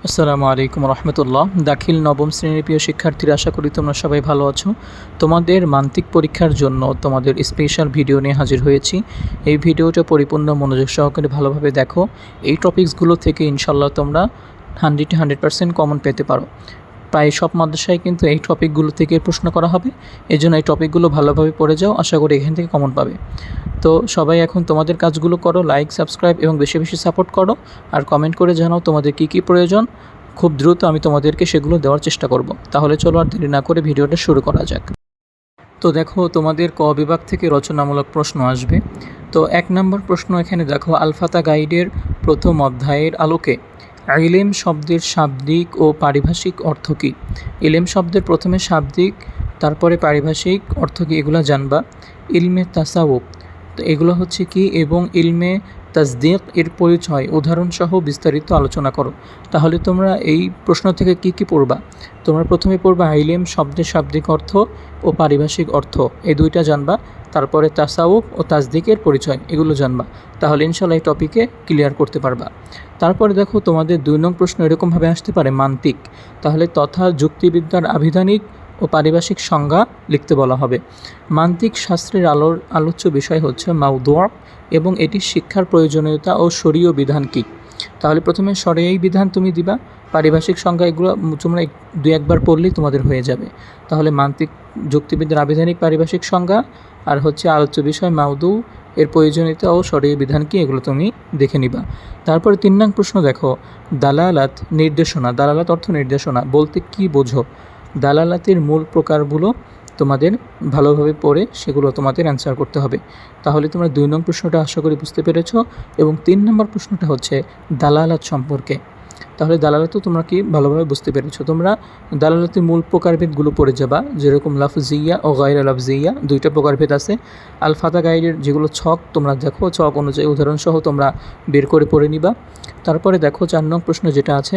আসসালামু আলাইকুম রহমতুল্লাহ। দাখিল নবম শ্রেণীর প্রিয় শিক্ষার্থীরা, আশা করি তোমরা সবাই ভালো আছো। তোমাদের মান্তিক পরীক্ষার জন্য তোমাদের স্পেশাল ভিডিও নিয়ে হাজির হয়েছি। এই ভিডিওটা পরিপূর্ণ মনোযোগ সহকারে ভালোভাবে দেখো। এই টপিকসগুলো থেকে ইনশাল্লাহ তোমরা 100% কমন পেতে পারো। প্রায় সব মাদ্রাসায় কিন্তু এই টপিকগুলো থেকে প্রশ্ন করা হবে, এই জন্য এই টপিকগুলো ভালোভাবে পড়ে যাও, আশা করি এখান থেকে কমন পাবে। তো সবাই এখন তোমাদের কাজগুলো করো, লাইক, সাবস্ক্রাইব এবং বেশি বেশি সাপোর্ট করো, আর কমেন্ট করে জানাও তোমাদের কী প্রয়োজন। খুব দ্রুত আমি তোমাদেরকে সেগুলো দেওয়ার চেষ্টা করব। তাহলে চলো আর দেরি না করে ভিডিওটা শুরু করা যাক। তো দেখো, তোমাদের ক বিভাগ থেকে রচনামূলক প্রশ্ন আসবে। তো 1 নম্বর প্রশ্ন এখানে দেখো, আলফাতা গাইডের প্রথম অধ্যায়ের আলোকে ইলম শব্দের শাব্দিক ও পারিভাষিক অর্থ কী? ইলম শব্দের প্রথমে শাব্দিক, তারপরে পারিভাষিক অর্থ কী এগুলো জানবা। ইলমে তাসাউফ, তো এগুলো হচ্ছে কি, এবং ইলমে তাসদিক এর পরিচয় উদাহরণসহ বিস্তারিত আলোচনা করো। তাহলে তোমরা এই প্রশ্ন থেকে কি পড়বা? তোমরা প্রথমে পড়বা ইলম শব্দের শাব্দিক অর্থ ও পারিভাষিক অর্থ, এই দুইটা জানবা। তারপরে তাসাউফ ও তাসদিকের পরিচয় এগুলো জানবা। তাহলে ইনশাল্লাহ এই টপিকে ক্লিয়ার করতে পারবা। তারপরে দেখো, তোমাদের 2 নং প্রশ্ন এরকমভাবে আসতে পারে মান্তিক। তাহলে তথা যুক্তিবিদ্যার আবিধানিক ও পারিভাষিক সংজ্ঞা লিখতে বলা হবে। মান্তিক শাস্ত্রের আলোচ্য বিষয় হচ্ছে মাউদুআ এবং এটির শিক্ষার প্রয়োজনীয়তা ও শরীয় বিধান কী। তাহলে প্রথমে শরঈ বিধান তুমি দিবা, পারিভাষিক সংজ্ঞা এগুলো তোমরা 2-1বার পড়লেই তোমাদের হয়ে যাবে। তাহলে মান্তিক যুক্তিবিদ্যার আবিধানিক পারিভাষিক সংজ্ঞা, আর হচ্ছে আলোচ্য বিষয় মাউদু, এর প্রয়োজনীয়তা ও শরঈ বিধান কী এগুলো তুমি দেখে নিবা। তারপরে 3 নং প্রশ্ন দেখো, দালালাত নির্দেশনা, দালালাত অর্থ নির্দেশনা বলতে কি বোঝো? দালালাতের মূল প্রকারগুলো তোমাদের ভালোভাবে পড়ে সেগুলো তোমাদের অ্যান্সার করতে হবে। তাহলে তোমরা 2 নং প্রশ্নটা আশা করি বুঝতে পেরেছো, এবং 3 নম্বর প্রশ্নটা হচ্ছে দালালাত সম্পর্কে। তাহলে দালালাতও তোমরা কি ভালোভাবে বুঝতে পেরেছো। তোমরা দালালাতের মূল প্রকারভেদগুলো পড়ে যাবা, যেরকম লাফজিয়া ও গায়রা লাফজিয়া 2টা প্রকারভেদ আছে। আলফাতা গাইডের যেগুলো ছক তোমরা দেখো, ছক অনুযায়ী উদাহরণসহ তোমরা বের করে পড়ে নিবা। তারপরে দেখো 4 নং প্রশ্ন যেটা আছে,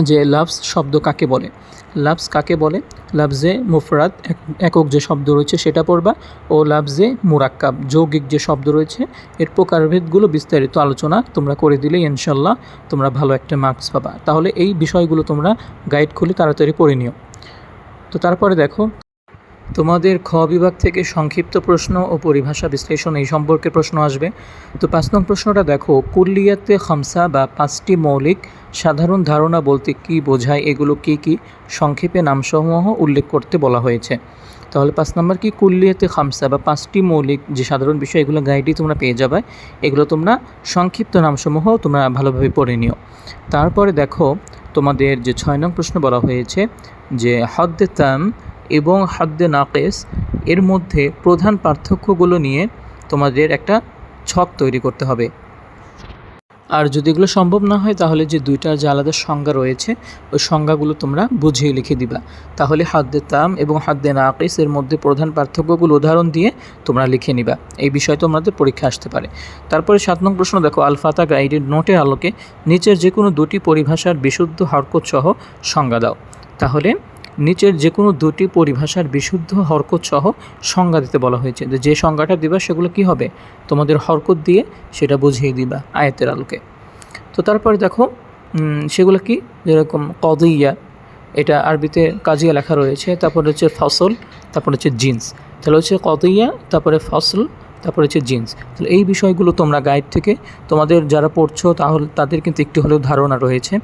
যে লাফজ শব্দ কাকে বলে? লাফজ কাকে বলে? লাফজে মুফরাদ একক যে শব্দ রয়েছে সেটা পড়বা, ও লাফজে মুরাক্কাব যৌগিক যে শব্দ রয়েছে এর প্রকারভেদগুলো বিস্তারিত আলোচনা তোমরা করে দিলেই ইনশাল্লাহ তোমরা ভালো একটা মার্কস পাবা। তাহলে এই বিষয়গুলো তোমরা গাইড খুলে তাড়াতাড়ি পড়ে নিও। তো তারপরে দেখো, তোমাদের খ বিভাগ থেকে সংক্ষিপ্ত প্রশ্ন ও পরিভাষা বিশ্লেষণ এই সম্পর্কে প্রশ্ন আসবে। তো 5 নং প্রশ্নটা দেখো, কুল্লিয়াতে খামসা বা 5টি মৌলিক সাধারণ ধারণা বলতে কি বোঝায়, এগুলো কি সংক্ষেপে নামসমূহ উল্লেখ করতে বলা হয়েছে। তাহলে 5 নম্বর কি, কুল্লিয়াতে খামসা বা 5টি মৌলিক যে সাধারণ বিষয় এগুলো গাইডই তোমরা পেয়ে যাবে। এগুলো তোমরা সংক্ষিপ্ত নামসমূহ তোমরা ভালোভাবে পড়ে নিও। তারপরে দেখো, তোমাদের যে 6 নং প্রশ্ন বলা হয়েছে, যে হদ্দে তাম এবং হাদ্দে নাকেস এর মধ্যে প্রধান পার্থক্যগুলো নিয়ে তোমাদের একটা ছক তৈরি করতে হবে। আর যদি এগুলো সম্ভব না হয়, তাহলে যে 2টা যে আলাদা সংজ্ঞা রয়েছে ওই সংজ্ঞাগুলো তোমরা বুঝিয়ে লিখে দিবা। তাহলে হাদ্দে তাম এবং হাদ্দে নাকেস এর মধ্যে প্রধান পার্থক্যগুলো উদাহরণ দিয়ে তোমরা লিখে নিবা। এই বিষয় তোমাদের পরীক্ষা আসতে পারে। তারপরে 7 নং প্রশ্ন দেখো, আলফাতা গাইডের নোটের আলোকে নিচের যে কোনো 2টি পরিভাষার বিশুদ্ধ হরকত সহ সংজ্ঞা দাও। তাহলে নিচের যে কোনো 2টি পরিভাষার বিশুদ্ধ হরকত সহ সংজ্ঞা দিতে বলা হয়েছে। যে সংজ্ঞাটা দিবা সেগুলো কি হবে, তোমাদের হরকত দিয়ে সেটা বুঝিয়ে দিবা আয়াতের আলোকে। তো তারপরে দেখো সেগুলো কি, যেরকম কদিয়া, এটা আরবিতে কাজিয়া লেখা রয়েছে। তারপরে হচ্ছে ফসল, তারপরে হচ্ছে জিন্স। তাহলে হচ্ছে কদিয়া, তারপরে ফসল, তারপরে হচ্ছে জিন্স। তাহলে এই বিষয়গুলো তোমরা গাইড থেকে তোমাদের যারা পড়ছো তাহলে তাদের কিন্তু একটু হলেও ধারণা রয়েছে।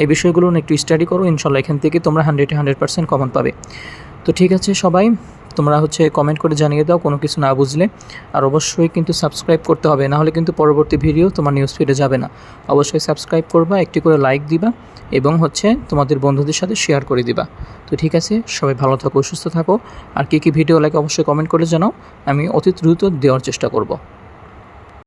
এই বিষয়গুলো একটু স্টাডি করো, ইনশাল্লাহ এখান থেকে তোমরা 100% কমন পাবে। তো ঠিক আছে সবাই, তোমরা কমেন্ট করে জানিয়ে দাও কোনো কিছু না বুঝলে। আর অবশ্যই কিন্তু সাবস্ক্রাইব করতে হবে, নাহলে কিন্তু পরবর্তী ভিডিও তোমার নিউজ ফিডে যাবে না। অবশ্যই সাবস্ক্রাইব করবা, একটি করে লাইক দিবা, এবং তোমাদের বন্ধুদের সাথে শেয়ার করে দিবা। তো ঠিক আছে, সবাই ভালো থাকো, সুস্থ থাকো। আর কী ভিডিও লাগে অবশ্যই কমেন্ট করে জানাও, আমি অতি দ্রুত দেওয়ার চেষ্টা করব।